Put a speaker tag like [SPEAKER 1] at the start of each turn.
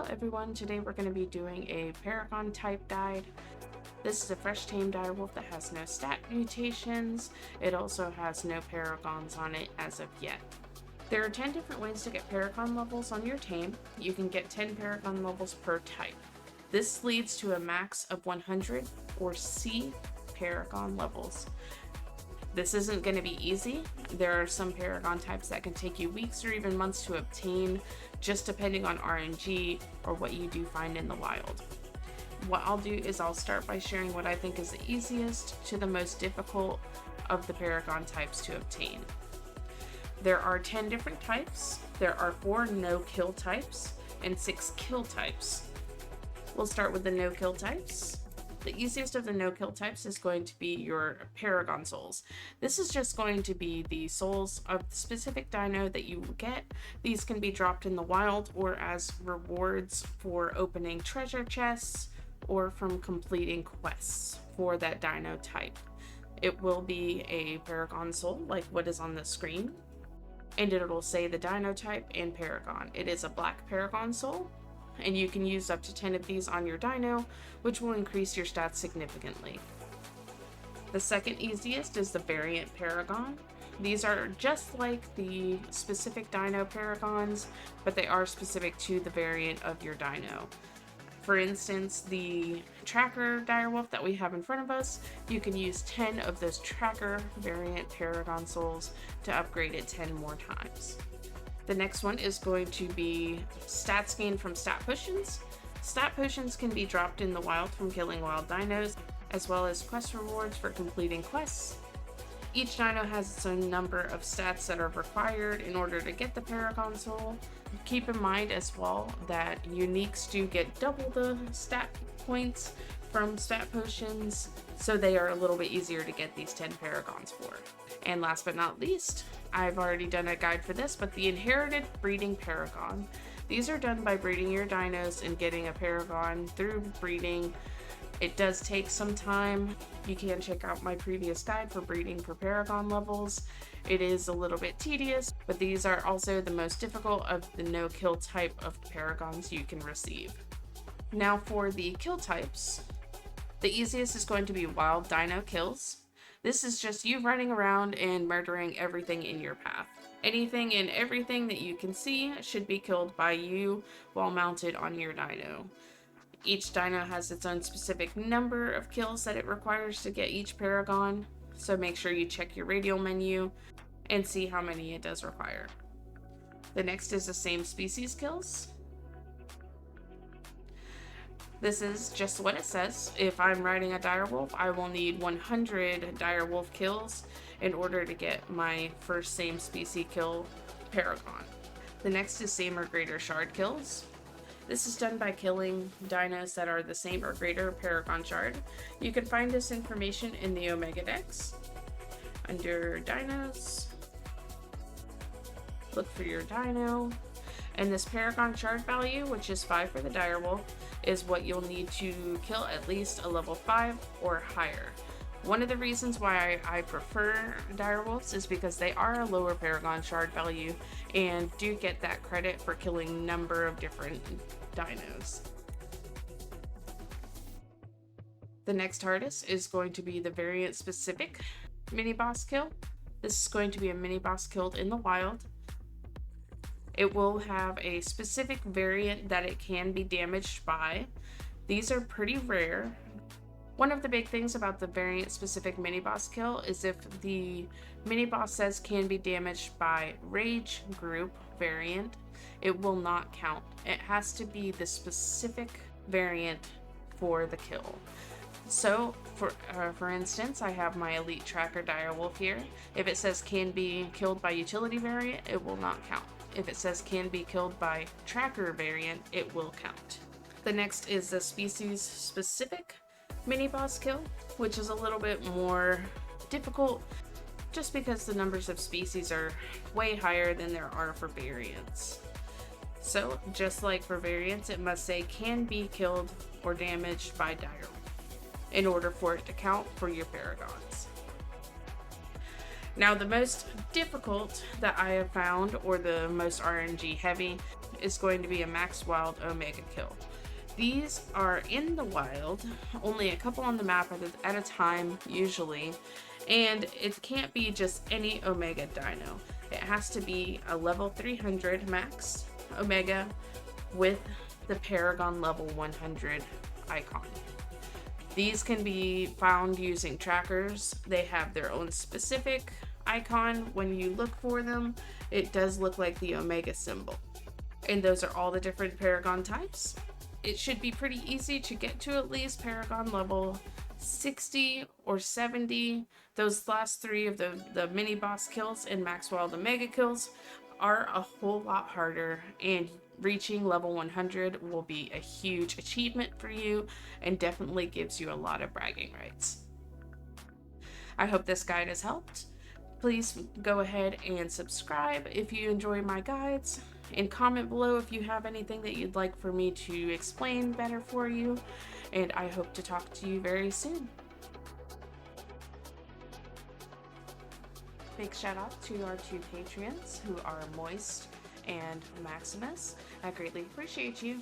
[SPEAKER 1] everyone, today we're going to be doing a Paragon type guide. This is a fresh tame direwolf that has no stat mutations. It also has no Paragons on it as of yet. There are 10 different ways to get Paragon levels on your tame. You can get 10 Paragon levels per type. This leads to a max of 100 or C Paragon levels. This isn't going to be easy. There are some Paragon types that can take you weeks or even months to obtain, just depending on RNG or what you do find in the wild. What I'll do is I'll start by sharing what I think is the easiest to the most difficult of the Paragon types to obtain. There are 10 different types. There are 4 no-kill types and 6 kill types. We'll start with the no-kill types. The easiest of the no-kill types is going to be your Paragon souls. This is just going to be the souls of the specific dino that you get. These can be dropped in the wild or as rewards for opening treasure chests or from completing quests for that dino type. It will be a Paragon soul like what is on the screen, and it will say the dino type and Paragon. It is a black Paragon soul, and you can use up to 10 of these on your dino, which will increase your stats significantly. The second easiest is the variant Paragon. These are just like the specific dino Paragons, but they are specific to the variant of your dino. For instance, the tracker direwolf that we have in front of us, you can use 10 of those tracker variant Paragon souls to upgrade it 10 more times. The next one is going to be stats gained from stat potions. Stat potions can be dropped in the wild from killing wild dinos, as well as quest rewards for completing quests. Each dino has its own number of stats that are required in order to get the Paragon soul. Keep in mind as well that uniques do get double the stat points from stat potions, so they are a little bit easier to get these 10 Paragons for. And last but not least, I've already done a guide for this, but the inherited breeding Paragon. These are done by breeding your dinos and getting a Paragon through breeding. It does take some time. You can check out my previous guide for breeding for Paragon levels. It is a little bit tedious, but these are also the most difficult of the no-kill type of Paragons you can receive. Now for the kill types. The easiest is going to be wild dino kills. This is just you running around and murdering everything in your path. Anything and everything that you can see should be killed by you while mounted on your dino. Each dino has its own specific number of kills that it requires to get each Paragon, so make sure you check your radial menu and see how many it does require. The next is the same species kills. This is just what it says. If I'm riding a direwolf, I will need 100 direwolf kills in order to get my first same species kill Paragon. The next is same or greater shard kills. This is done by killing dinos that are the same or greater Paragon shard. You can find this information in the Omega Dex. Under dinos, look for your dino. And this Paragon shard value, which is 5 for the direwolf, is what you'll need to kill at least a level 5 or higher. One of the reasons why I prefer direwolves is because they are a lower Paragon shard value and do get that credit for killing a number of different dinos. The next hardest is going to be the variant specific mini boss kill. This is going to be a mini boss killed in the wild. It will have a specific variant that it can be damaged by. These are pretty rare. One of the big things about the variant specific mini boss kill is if the mini boss says can be damaged by rage group variant, it will not count. It has to be the specific variant for the kill. So for instance, I have my elite tracker direwolf here. If it says can be killed by utility variant, it will not count. If it says can be killed by tracker variant, it will count. The next is the species specific mini boss kill, which is a little bit more difficult just because the numbers of species are way higher than there are for variants. So just like for variants, it must say can be killed or damaged by direwolf in order for it to count for your Paragons. Now the most difficult that I have found, or the most RNG heavy, is going to be a max wild Omega kill. These are in the wild, only a couple on the map at a time usually, and it can't be just any Omega dino. It has to be a level 300 max Omega with the Paragon level 100 icon. These can be found using trackers. They have their own specific icon. When you look for them, it does look like the Omega symbol. And those are all the different Paragon types. It should be pretty easy to get to at least Paragon level 60 or 70. Those last three of the mini boss kills and max wild Omega kills are a whole lot harder, and reaching level 100 will be a huge achievement for you and definitely gives you a lot of bragging rights. I hope this guide has helped. Please go ahead and subscribe if you enjoy my guides, and comment below if you have anything that you'd like for me to explain better for you, and I hope to talk to you very soon. Big shout out to our two Patreons who are Moist and Maximus. I greatly appreciate you.